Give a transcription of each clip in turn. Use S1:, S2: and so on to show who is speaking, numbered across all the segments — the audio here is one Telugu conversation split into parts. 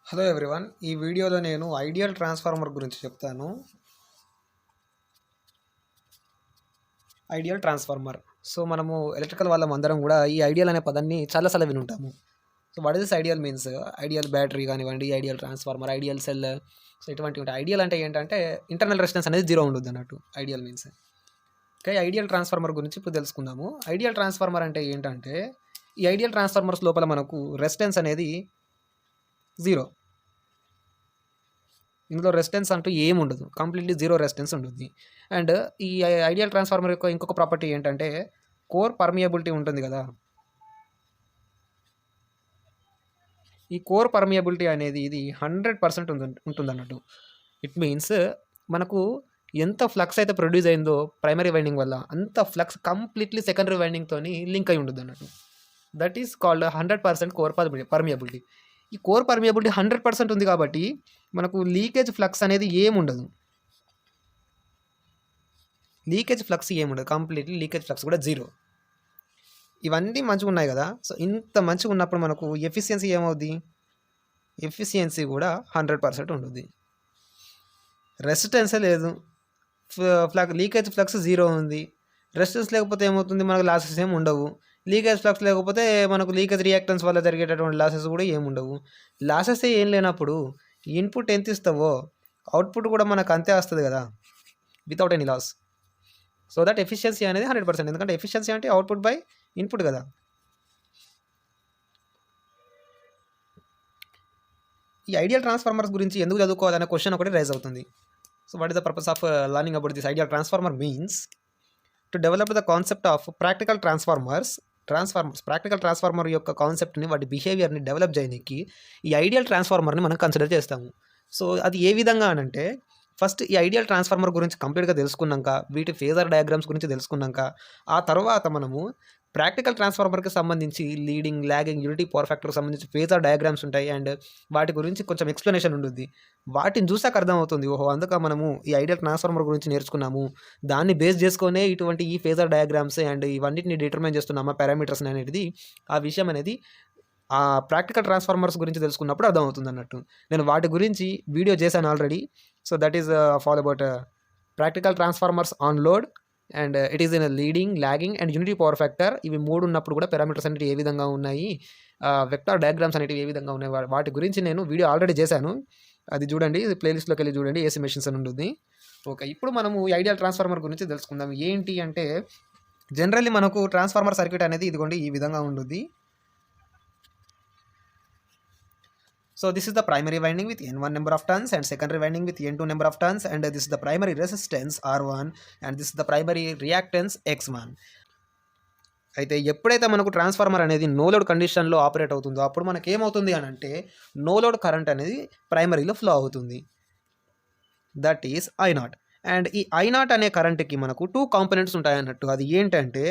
S1: హలో ఎవ్రీవన్, ఈ వీడియోలో నేను ఐడియల్ ట్రాన్స్ఫార్మర్ గురించి చెప్తాను. Ideal transformer. సో మనము ఎలక్ట్రికల్ వాళ్ళం అందరం కూడా ఈ ఐడియల్ అనే పదాన్ని చాలాసార్లు వినుంటాము. So what is this ideal means? Ideal battery కానివ్వండి, ideal transformer, ideal cell. So ఇటువంటివి ఉంటాయి. ఐడియల్ అంటే ఏంటంటే ఇంటర్నల్ రెసిస్టెన్స్ అనేది జీరో ఉండదు అన్నట్టు ideal means. Okay, ideal transformer గురించి ఇప్పుడు తెలుసుకుందాము. ఐడియల్ ట్రాన్స్ఫార్మర్ అంటే ఏంటంటే ఈ ఐడియల్ ట్రాన్స్ఫార్మర్స్ లోపల మనకు రెసిస్టెన్స్ అనేది జీరో. ఇందులో రెసిస్టెన్స్ అంటూ ఏమి ఉండదు, కంప్లీట్లీ జీరో రెసిస్టెన్స్ ఉంటుంది. అండ్ ఈ ఐడియల్ ట్రాన్స్ఫార్మర్ యొక్క ఇంకొక ప్రాపర్టీ ఏంటంటే కోర్ పర్మియబిలిటీ ఉంటుంది కదా. ఈ కోర్ పర్మియబిలిటీ అనేది ఇది 100% ఉంటుంది అన్నట్టు. ఇట్ మీన్స్ మనకు ఎంత ఫ్లక్స్ అయితే ప్రొడ్యూస్ అయిందో ప్రైమరీ వైండింగ్ వల్ల అంత ఫ్లక్స్ కంప్లీట్లీ సెకండరీ వైండింగ్తో లింక్ అయి ఉంటుంది అన్నట్టు. That is called 100% core permeability. ఈ కోర్ పర్మియబిలిటీ 100% ఉంది కాబట్టి మనకు లీకేజ్ ఫ్లక్స్ అనేది ఏముండదు. కంప్లీట్లీ లీకేజ్ ఫ్లక్స్ కూడా జీరో. ఇవన్నీ మంచిగా ఉన్నాయి కదా. సో ఇంత మంచిగా ఉన్నప్పుడు మనకు ఎఫిషియన్సీ ఏమవుద్ది? ఎఫిషియన్సీ కూడా 100% ఉంటుంది. రెసిస్టెన్సే లేదు, లీకేజ్ ఫ్లక్స్ జీరో ఉంది. రెసిస్టెన్స్ లేకపోతే ఏమవుతుంది? మనకు లాసెస్ ఏమి ఉండవు. లీకేజ్ ఫ్లక్స్ లేకపోతే మనకు లీకేజ్ రియాక్టెన్స్ వల్ల జరిగేటటువంటి లాసెస్ కూడా ఏమి ఉండవు. లాసెస్ ఏం లేనప్పుడు ఇన్పుట్ ఎంత ఇస్తావో అవుట్పుట్ కూడా మనకు అంతే వస్తుంది కదా, without any loss. So that efficiency అనేది 100%. ఎందుకంటే ఎఫిషియన్సీ అంటే అవుట్పుట్ బై ఇన్పుట్ కదా. ఈ ఐడియల్ ట్రాన్స్ఫార్మర్స్ గురించి ఎందుకు చదువుకోవాలనే క్వశ్చన్ ఒకటి రైజ్ అవుతుంది. So what is the purpose of learning about this ideal transformer means to develop the concept of practical practical transformer యొక్క కాన్సెప్ట్ని, వాటి బిహేవియర్ని డెవలప్ చేయడానికి ఈ ఐడియల్ ట్రాన్స్ఫార్మర్ని మనం కన్సిడర్ చేస్తాము. సో అది ఏ విధంగా అనంటే, ఫస్ట్ ఈ ఐడియల్ ట్రాన్స్ఫార్మర్ గురించి కంప్లీట్గా తెలుసుకున్నాక, వీటి ఫేజర్ డయాగ్రామ్స్ గురించి తెలుసుకున్నాక, ఆ తర్వాత మనము ప్రాక్టికల్ ట్రాన్స్ఫార్మర్కి సంబంధించి లీడింగ్, లాగింగ్, యూనిటీ, పవర్ ఫ్యాక్టర్కి సంబంధించి ఫేజర్ డయాగ్రామ్స్ ఉంటాయి. అండ్ వాటి గురించి కొంచెం ఎక్స్ప్లెనేషన్ ఉంటుంది. వాటిని చూసాక అర్థమవుతుంది, ఓహో అందుక మనము ఈ ఐడియల్ ట్రాన్స్ఫార్మర్ గురించి నేర్చుకున్నాము, దాన్ని బేస్ చేసుకునే ఇటువంటి ఈ ఫేజర్ డయాగ్రామ్స్ అండ్ ఇవన్నిటిని డిటర్మైన్ చేస్తున్నామా పారామీటర్స్ అనేది, ఆ విషయం అనేది ఆ ప్రాక్టికల్ ట్రాన్స్ఫార్మర్స్ గురించి తెలుసుకున్నప్పుడు అర్థమవుతుంది అన్నట్టు. నేను వాటి గురించి వీడియో చేశాను already. So that is all about practical transformers on load and it is in leading, lagging and unity power factor. ఇవి మూడు ఉన్నప్పుడు కూడా పారామీటర్స్ అనేవి ఏ విధంగా ఉన్నాయి, వెక్టార్ డయాగ్రామ్స్ అనేవి ఏ విధంగా ఉన్నాయి, వాటి గురించి నేను వీడియో ఆల్రెడీ చేశాను. అది చూడండి, ప్లేలిస్ట్లోకి వెళ్ళి చూడండి, ఏసీ మెషిన్స్ అని ఉంటుంది. ఓకే, ఇప్పుడు మనము ఈ ఐడియల్ ట్రాన్స్ఫార్మర్ గురించి తెలుసుకుందాం. ఏంటి అంటే జనరల్లీ మనకు ట్రాన్స్ఫార్మర్ సర్క్యూట్ అనేది ఇదిగోండి ఈ విధంగా ఉంటుంది. So this is the primary winding with N1 number of turns and secondary winding with N2 number of turns, and this is the primary resistance R1 and this is the primary reactance X1. అయితే ఎప్పుడైతే మనకు ట్రాన్స్ఫార్మర్ అనేది నో లోడ్ కండిషన్లో ఆపరేట్ అవుతుందో అప్పుడు మనకి ఏమవుతుంది అని అంటే నో లోడ్ కరెంట్ అనేది ప్రైమరీలో ఫ్లో అవుతుంది. That is I0. అండ్ ఈ I0 అనే కరెంట్కి మనకు 2 కాంపోనెంట్స్ ఉంటాయి అన్నట్టు. అది ఏంటంటే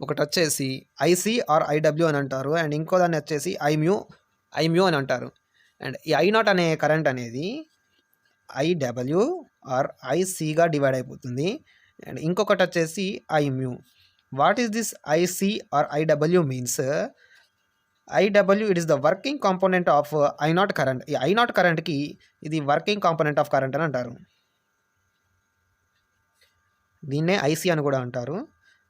S1: ఒకటి వచ్చేసి ఐసీ ఆర్ ఐడబ్ల్యూ అని అంటారు, అండ్ ఇంకో దాన్ని వచ్చేసి ఐమ్యూ అని అంటారు. అండ్ ఈ I0 అనే కరెంట్ అనేది ఐడబ్ల్యూ ఆర్ ఐసీగా డివైడ్ అయిపోతుంది. అండ్ ఇంకొకటి వచ్చేసి I mu. What is this IC or IW means? IW it is the working component of I0 current. ఈ I0 కరెంట్కి ఇది వర్కింగ్ కాంపోనెంట్ ఆఫ్ కరెంట్ అని అంటారు. దీన్నే ఐసీ అని కూడా అంటారు.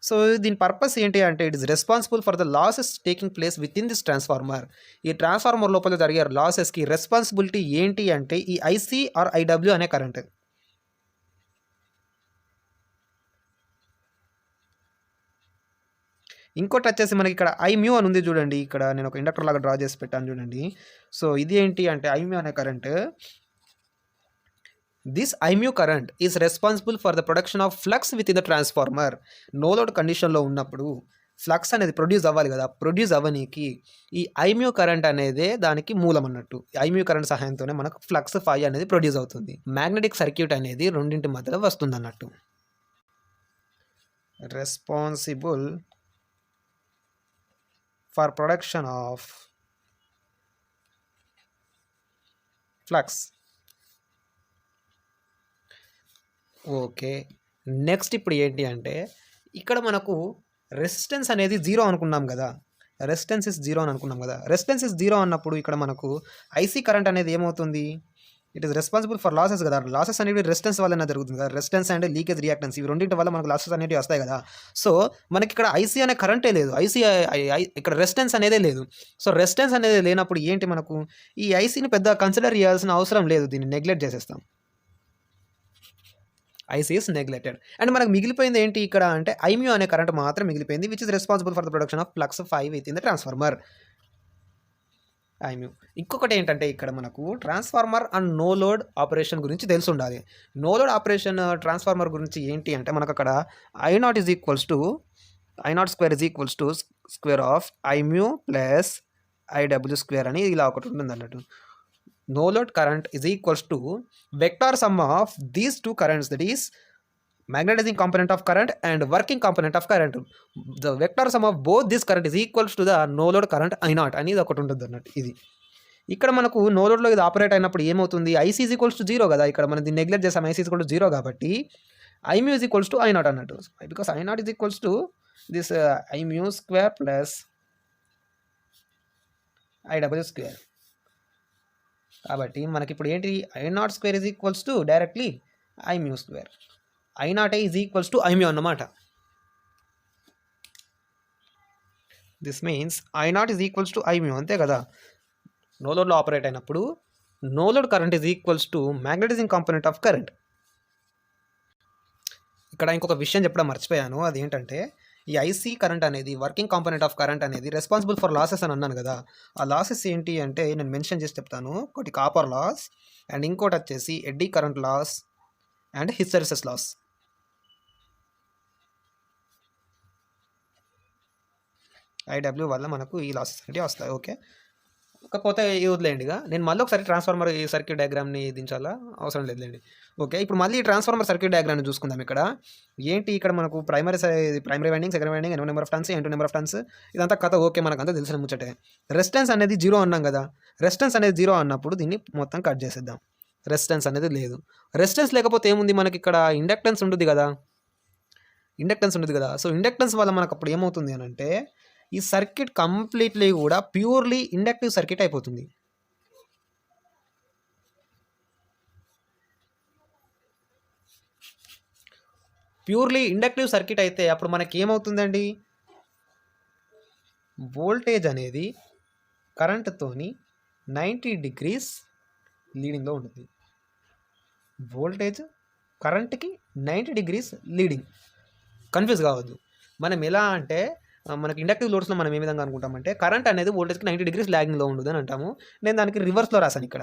S1: సో దీని పర్పస్ ఏంటి అంటే it is responsible for the losses taking place with in this transformer. ఈ ట్రాన్స్ఫార్మర్ లోపల జరిగే లాసెస్కి రెస్పాన్సిబిలిటీ ఏంటి అంటే ఈ ఐసీ ఆర్ ఐడబ్ల్యూ అనే కరెంట్. ఇంకోటి వచ్చేసి మనకి ఇక్కడ ఐమ్యూ అని ఉంది చూడండి, ఇక్కడ నేను ఒక ఇండక్టర్ లాగా డ్రా చేసి పెట్టాను చూడండి. సో ఇది ఏంటి అంటే ఐమ్యూ అనే current. This I mu current is responsible for the production of flux within the transformer. No load కండిషన్లో ఉన్నప్పుడు ఫ్లక్స్ అనేది ప్రొడ్యూస్ అవ్వాలి కదా. ప్రొడ్యూస్ అవ్వనీకి ఈ ఐమ్యూ కరెంట్ అనేదే దానికి మూలం అన్నట్టు. ఐమ్యూ కరెంట్ సహాయంతోనే మనకు ఫ్లక్స్ ఫై అనేది ప్రొడ్యూస్ అవుతుంది. మ్యాగ్నెటిక్ సర్క్యూట్ అనేది రెండింటి మధ్యలో వస్తుంది అన్నట్టు. Responsible for production of flux. Okay, next ఇప్పుడు ఏంటి అంటే ఇక్కడ మనకు రెసిస్టెన్స్ అనేది జీరో అనుకున్నాం కదా, రెసిస్టెన్స్ ఇస్ జీరో అని అనుకున్నాం కదా. రెసిస్టెన్స్ ఇస్ జీరో అన్నప్పుడు ఇక్కడ మనకు ఐసీ కరెంట్ అనేది ఏమవుతుంది, it is responsible for losses కదా. లాసెస్ అనేవి రెసిస్టెన్స్ వల్ల జరుగుతుంది కదా. రెసిస్టెన్స్ అండ్ లీకేజ్ రియాక్టెన్స్ ఇవి రెండింటి వల్ల మనకు లాసెస్ అనేవి వస్తాయి కదా. సో మనకి ఇక్కడ ఐసీ అనే కరెంటే లేదు, ఐసీ ఇక్కడ రెసిస్టెన్స్ అనేదే లేదు. సో రెసిస్టెన్స్ అనేది లేనప్పుడు ఏంటి, మనకు ఈ ఐసీని పెద్ద కన్సిడర్ చేయాల్సిన అవసరం లేదు, దీన్ని నెగ్లెక్ట్ చేసేస్తాం. IC is neglected. అండ్ మనకు మిగిలిపోయింది ఏంటి ఇక్కడ అంటే ఐమ్యూ అనే కరెంట్ మాత్రం మిగిలిపోయింది, which is responsible for the production of flux 5 within the transformer. I mu. ఇంకొకటి ఏంటంటే ఇక్కడ మనకు transformer and no load operation గురించి తెలిసి ఉండాలి. నో లోడ్ ఆపరేషన్ ట్రాన్స్ఫార్మర్ గురించి ఏంటి అంటే మనకు అక్కడ I0 is equals to I0 square is equals to square of I mu plus IW square అని ఇలా ఒకటి ఉంటుంది అన్నట్టు. No load current is equals to vector sum of these two currents, that is magnetizing component of current and working component of current. The vector sum of both this current is equals to the no load current I0 అనేది ఒకటి ఉంటుంది అన్నట్టు. ఇది ఇక్కడ మనకు నో లోడ్లో ఇది ఆపరేట్ అయినప్పుడు ఏమవుతుంది, IC is equals to zero కదా, ఇక్కడ మనం దీన్ని నెగ్లెక్ట్ చేసాం, IC is equal to zero కాబట్టి I mu is equals to I0 అన్నట్టు. Because I0 is equals to this I mu square plus IW square. కాబట్టి మనకి ఇప్పుడు ఏంటి, I0 square is equals to directly I mu square. I0 is equals to I mu అన్నమాట. This means I0 is equals to I mu, అంతే కదా. నో లోడ్లో ఆపరేట్ అయినప్పుడు no load current is equals to magnetising component of current. ఇక్కడ ఇంకొక విషయం చెప్పడం మర్చిపోయాను, అదేంటంటే ఈ ఐసీ కరెంట్ అనేది వర్కింగ్ కాంపోనెంట్ ఆఫ్ కరెంట్ అనేది రెస్పాన్సిబుల్ ఫర్ లాసెస్ అని అన్నాను కదా. ఆ లాసెస్ ఏంటి అంటే నేను మెన్షన్ చేసి చెప్తాను. ఒకటి కాపర్ లాస్ అండ్ ఇంకోటి వచ్చేసి eddy current loss and hysteresis loss. IW వల్ల మనకు ఈ లాసెస్ అనేవి వస్తాయి. ఓకే, కాకపోతే ఇది వదిలేండిగా, నేను మళ్ళీ ఒకసారి ట్రాన్స్ఫార్మర్ ఈ సర్క్యూట్ డయాగ్రామ్ని దించాలా, అవసరం లేదులేండి. ఓకే, ఇప్పుడు మళ్ళీ ఈ ట్రాన్స్ఫార్మర్ సర్క్యూట్ డయాగ్రామ్ని చూసుకుందాం. ఇక్కడ ఏంటి, ఇక్కడ మనకు primary winding, secondary winding, N1 number of turns, N2 number of turns, ఇదంతా కథ ఓకే, మనకంతా తెలిసిన ముచ్చటే. రెసిస్టెన్స్ అనేది జీరో అన్నాం కదా, రెసిస్టెన్స్ అనేది జీరో అన్నప్పుడు దీన్ని మొత్తం కట్ చేసేద్దాం. రెసిస్టెన్స్ అనేది లేదు. రెసిస్టెన్స్ లేకపోతే ఏముంది, మనకి ఇక్కడ ఇండక్టెన్స్ ఉంటుంది కదా, సో ఇండక్టెన్స్ వల్ల మనకు అప్పుడు ఏమవుతుంది అని అంటే ఈ సర్క్యూట్ కంప్లీట్లీ కూడా ప్యూర్లీ ఇండక్టివ్ సర్క్యూట్ అయిపోతుంది. ప్యూర్లీ ఇండక్టివ్ సర్క్యూట్ అయితే అప్పుడు మనకి ఏమవుతుందండి, వోల్టేజ్ అనేది కరెంట్తోని 90 degrees లీడింగ్లో ఉంటుంది. వోల్టేజ్ కరెంట్కి 90 degrees లీడింగ్. కన్ఫ్యూజ్ కావద్దు. మనం ఎలా అంటే మనకి ఇండక్టివ్ లోడ్స్లో మనం ఏ విధంగా అనుకుంటామంటే కరెంట్ అనేది వోల్టేజ్కి 90 degrees లాగింగ్లో ఉంటుంది అని అంటాము. నేను దానికి రివర్స్లో రాశాను. ఇక్కడ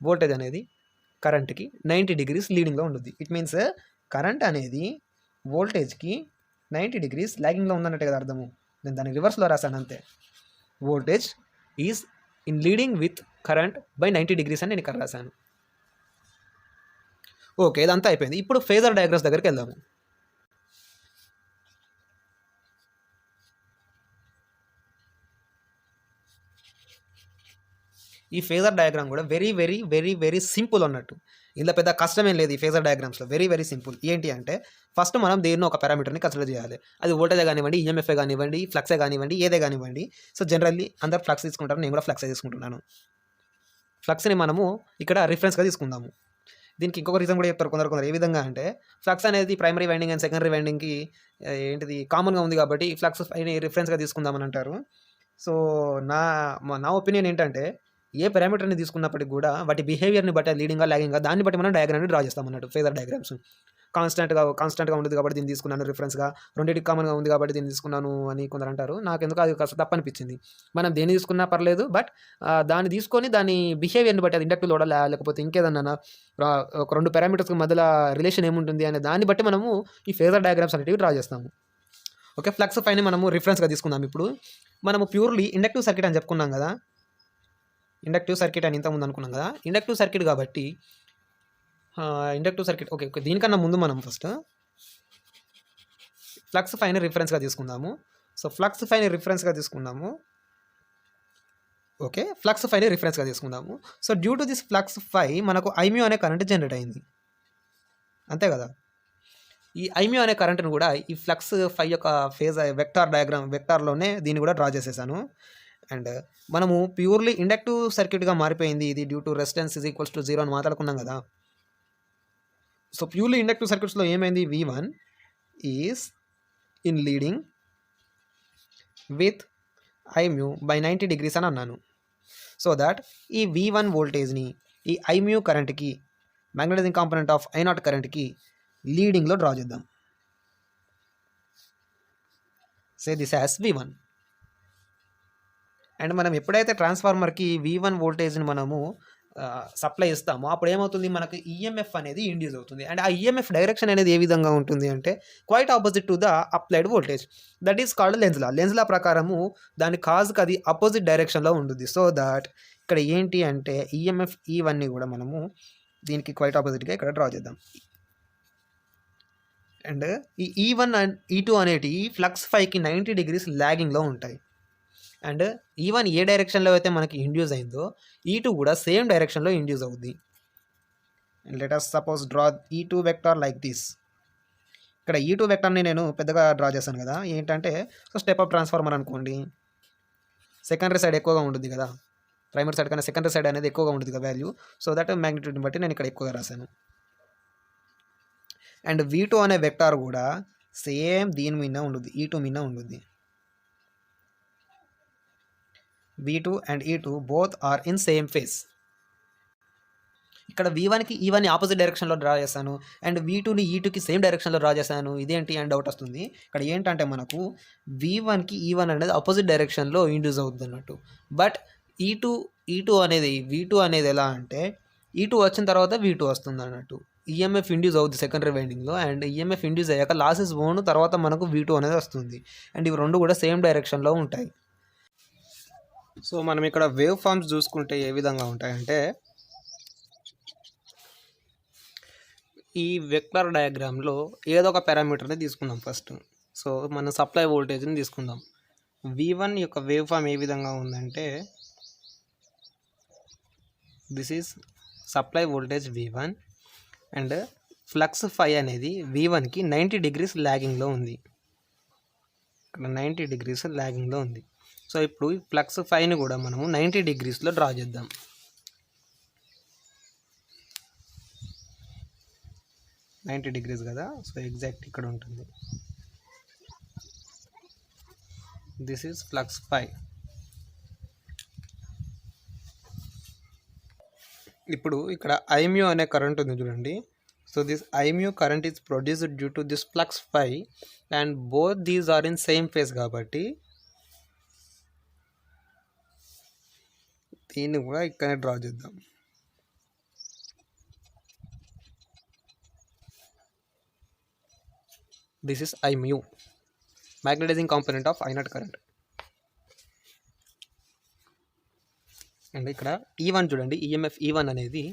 S1: వోల్టేజ్ అనేది కరెంట్కి 90 degrees లీడింగ్లో ఉంటుంది. ఇట్ మీన్స్ కరెంట్ అనేది వోల్టేజ్కి 90 degrees లాగింగ్లో ఉందన్నట్టే కదా అర్థము. నేను దాన్ని రివర్స్లో రాశాను అంతే. Voltage is in leading with current by 90 degrees అని నేను ఇక్కడ రాశాను. ఓకే, ఇదంతా అయిపోయింది. ఇప్పుడు ఫేజర్ డయాగ్రామ్స్ దగ్గరికి వెళ్దాము. ఈ ఫేజర్ డయాగ్రామ్ కూడా very very very very simple అన్నట్టు. ఇందులో పెద్ద కష్టమేం లేదు. ఈ ఫేజర్ డయాగ్రామ్స్లో వెరీ వెరీ సింపుల్. ఏంటి అంటే ఫస్ట్ మనం దేన్ని ఒక పారామీటర్ని కన్సిడర్ చేయాలి. అది వోల్టేజ్ కానివ్వండి, ఈఎంఎఫ్ఏ కానివ్వండి, ఫ్లక్సే కానివ్వండి, ఏదే కానివ్వండి. సో జనరల్లీ అందరు ఫ్లక్స్ తీసుకుంటారు, నేను కూడా ఫ్లక్సే తీసుకుంటున్నాను. ఫ్లక్స్ని మనము ఇక్కడ రిఫరెన్స్గా తీసుకుందాము. దీనికి ఇంకొక రీజన్ కూడా చెప్తారు కొందరు. ఏ విధంగా అంటే ఫ్లక్స్ అనేది ప్రైమరీ వైండింగ్ అండ్ సెకండరీ వైండింగ్కి ఏంటిది కామన్గా ఉంది కాబట్టి ఫ్లక్స్ రిఫరెన్స్గా తీసుకుందామని అంటారు. సో నా ఒపీనియన్ ఏంటంటే ఏ పారామీటర్ని తీసుకున్నప్పటికి కూడా వాటి బిహేవియర్ని బట్టి లీడింగ్గా లాగింగ్గా దాన్ని బట్టి మనం డయాగ్రామ్ని డ్రా చేస్తాం అన్నట్టు. ఫేజర్ డయాగ్రామ్స్ కాన్స్టెంట్గా ఉంటుంది కాబట్టి దీన్ని తీసుకున్నాను రిఫరెన్స్గా, రెండింటికి కామన్గా ఉంది కాబట్టి దీన్ని తీసుకున్నాను అని కొందరు అంటారు. నాకు ఎందుకు అది కాస్త తప్పు అనిపించింది. మనం దేన్ని తీసుకున్నా పర్లేదు, బట్ దాన్ని తీసుకొని దాని బిహేవియర్ని బట్టి అది ఇండక్టివ్ లోడా లేకపోతే ఇంకేదన్నా ఒక రెండు పారామీటర్స్కి మధ్యలో రిలేషన్ ఏముంటుంది అనే దాన్ని బట్టి మనము ఈ ఫేజర్ డయాగ్రామ్స్ అనేవి డ్రా చేస్తాము. ఓకే, ఫ్లక్స్ ఫైని మనము రిఫరెన్స్గా తీసుకుందాం. ఇప్పుడు మనము ప్యూర్లీ ఇండక్టివ్ సర్క్యూట్ అని చెప్పుకున్నాం కదా, ఇండక్టివ్ సర్క్యూట్ అని ఇంతకుముందు అనుకున్నాం కదా. ఇండక్టివ్ సర్క్యూట్ కాబట్టి ఇండక్టివ్ సర్క్యూట్ ఓకే, దీనికన్నా ముందు మనం ఫస్ట్ ఫ్లక్స్ ఫైని రిఫరెన్స్గా తీసుకుందాము. సో ఫ్లక్స్ ఫైని రిఫరెన్స్గా తీసుకుందాము. ఓకే, ఫ్లక్స్ ఫైని రిఫరెన్స్గా తీసుకుందాము. So due to this flux phi మనకు ఐమ్యూ అనే కరెంట్ జనరేట్ అయింది, అంతే కదా. ఈ ఐమ్యూ అనే కరెంట్ని కూడా ఈ ఫ్లక్స్ ఫై యొక్క ఫేజ్ వెక్టార్లోనే దీన్ని కూడా డ్రా చేసేసాను. అండ్ మనము ప్యూర్లీ ఇండక్టివ్ సర్క్యూట్గా మారిపోయింది ఇది due to resistance is equals to 0 అని మాట్లాడుకున్నాం కదా. సో ప్యూర్లీ ఇండక్టివ్ సర్క్యూట్స్లో ఏమైంది, V1 is in leading with I mu by 90 degrees అని అన్నాను. సో దట్ ఈ V1 వోల్టేజ్ని ఈ ఐమ్యూ కరెంట్కి మ్యాగ్నెటైజింగ్ కాంపోనెంట్ ఆఫ్ I0 కరెంట్కి లీడింగ్లో డ్రా చేద్దాం. Say this as V1. And మనం ఎప్పుడైతే ట్రాన్స్ఫార్మర్కి V1 వోల్టేజ్ని మనము సప్లై ఇస్తామో అప్పుడు ఏమవుతుంది, మనకు ఈఎంఎఫ్ అనేది ఇండ్యూస్ అవుతుంది. అండ్ ఆ ఈఎంఎఫ్ డైరెక్షన్ అనేది ఏ విధంగా ఉంటుంది అంటే quite opposite to the applied voltage, that is called Lenz law ప్రకారము దాని కాజ్కి అది అపోజిట్ డైరెక్షన్లో ఉంటుంది. సో దట్ ఇక్కడ ఏంటి అంటే ఈఎంఎఫ్ ఇవన్నీ కూడా మనము దీనికి క్వైట్ ఆపోజిట్గా ఇక్కడ డ్రా చేద్దాం. అండ్ ఈ E1 అండ్ E2 అనేటి ఫ్లక్స్ ఫైకి 90 degrees ల్యాగింగ్లో ఉంటాయి. అండ్ E1 ఏ డైరెక్షన్లో అయితే మనకి ఇండ్యూస్ అయిందో E2 కూడా సేమ్ డైరెక్షన్లో ఇండ్యూస్ అవుద్ది. And let us suppose draw E2 vector like this. ఇక్కడ E2 వెక్టార్ని నేను పెద్దగా డ్రా చేశాను కదా, ఏంటంటే సో స్టెప్ అప్ ట్రాన్స్ఫార్మర్ అనుకోండి, సెకండరీ సైడ్ ఎక్కువగా ఉంటుంది కదా, ప్రైమరీ సైడ్ కన్నా సెకండరీ సైడ్ అనేది ఎక్కువగా ఉంటుంది కదా వాల్యూ. సో దట్ మ్యాగ్నిట్యూడ్ని బట్టి నేను ఇక్కడ ఎక్కువగా రాశాను. అండ్ V2 అనే వెక్టార్ కూడా సేమ్ దీని మీద ఉంటుంది, E2 మీద ఉంటుంది. V2 and E2 both are in same phase. ఇక్కడ V1కి E1ని ఆపోజిట్ డైరెక్షన్లో డ్రా చేశాను, అండ్ V2ని E2కి సేమ్ డైరెక్షన్లో డ్రా చేశాను. ఇదేంటి అని డౌట్ వస్తుంది. ఇక్కడ ఏంటంటే మనకు V1కి E1 అనేది ఆపోజిట్ డైరెక్షన్లో ఇండ్యూస్ అవుతుంది అన్నట్టు. బట్ E2 అనేది V2 అనేది ఎలా అంటే E2 వచ్చిన తర్వాత V2 వస్తుంది అన్నట్టు. ఈఎంఎఫ్ ఇండ్యూస్ అవుతుంది సెకండరీ వైండింగ్లో, అండ్ ఈఎంఎఫ్ ఇండ్యూస్ అయ్యాక లాసెస్ పోను తర్వాత మనకు V2 అనేది వస్తుంది. అండ్ ఇవి రెండు కూడా సేమ్ డైరెక్షన్లో ఉంటాయి. సో మనం ఇక్కడ వేవ్ ఫార్మ్స్ చూసుకుంటే ఏ విధంగా ఉంటాయంటే ఈ వెక్టర్ డయాగ్రామ్లో ఏదో ఒక పారామీటర్ని తీసుకుందాం ఫస్ట్. సో మనం సప్లై వోల్టేజ్ని తీసుకుందాం. V1 యొక్క వేవ్ ఫార్మ్ ఏ విధంగా ఉందంటే this is supply voltage V1 and flux phi అనేది V1కి 90 degrees ల్యాగింగ్లో ఉంది. ఇక్కడ 90 degrees ల్యాగింగ్లో ఉంది. సో ఇప్పుడు ఈ ఫ్లక్స్ ఫైని కూడా మనము 90 degreesలో డ్రా చేద్దాం. $90 degrees కదా, సో ఎగ్జాక్ట్ ఇక్కడ ఉంటుంది. This is flux phi. ఇప్పుడు ఇక్కడ ఐమ్యూ అనే కరెంట్ ఉంది చూడండి. So this I mu current is produced due to this flux phi and both these are in same phase కాబట్టి దీన్ని కూడా ఇక్కడనే డ్రా చేద్దాం. This is I mu, magnetizing component of I0 current. And ఇక్కడ E1 చూడండి, ఈఎంఎఫ్ E1 అనేది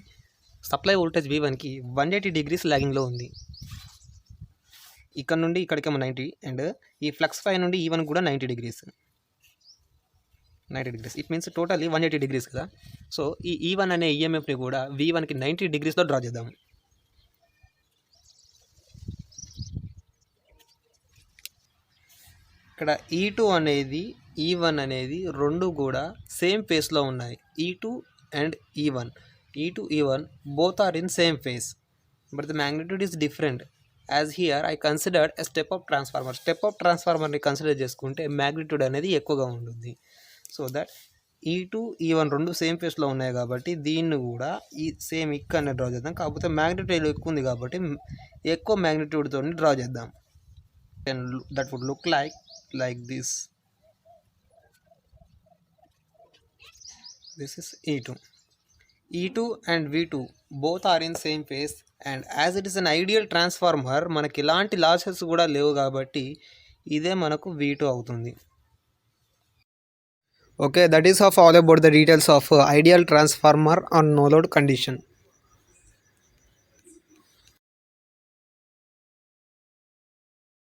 S1: సప్లై వోల్టేజ్ V1కి 180 degrees ల్యాగింగ్లో ఉంది. ఇక్కడ నుండి ఇక్కడికేమో 90, అండ్ ఈ ఫ్లక్స్ ఫై నుండి E1 కూడా 90 degrees. It means totally 180 degrees కదా. సో ఈ E1 అనే ఈఎంఎఫ్ని కూడా V1కి 90 degreesలో డ్రా చేద్దాం. ఇక్కడ E2 అనేది E1 అనేది రెండు కూడా సేమ్ ఫేస్లో ఉన్నాయి. E2 and E1 both are in same phase, but the magnitude is different. As here I considered a step up transformerని కన్సిడర్ చేసుకుంటే మ్యాగ్నిట్యూడ్ అనేది ఎక్కువగా ఉంటుంది. సో దట్ E2 E1 రెండు సేమ్ ఫేస్లో ఉన్నాయి కాబట్టి దీన్ని కూడా ఈ సేమ్ ఇక్కడ డ్రా చేద్దాం. కాకపోతే మ్యాగ్నిట్యూడ్ ఎక్కువ ఉంది కాబట్టి ఎక్కువ మ్యాగ్నిట్యూడ్తో డ్రా చేద్దాం. And that would look like this. This is E2 and V2 both are in same phase, and as it is an ideal transformer మనకి ఇలాంటి లాసెస్ కూడా లేవు కాబట్టి ఇదే మనకు V2 అవుతుంది. Okay, that is all about the details of ideal transformer on no load condition.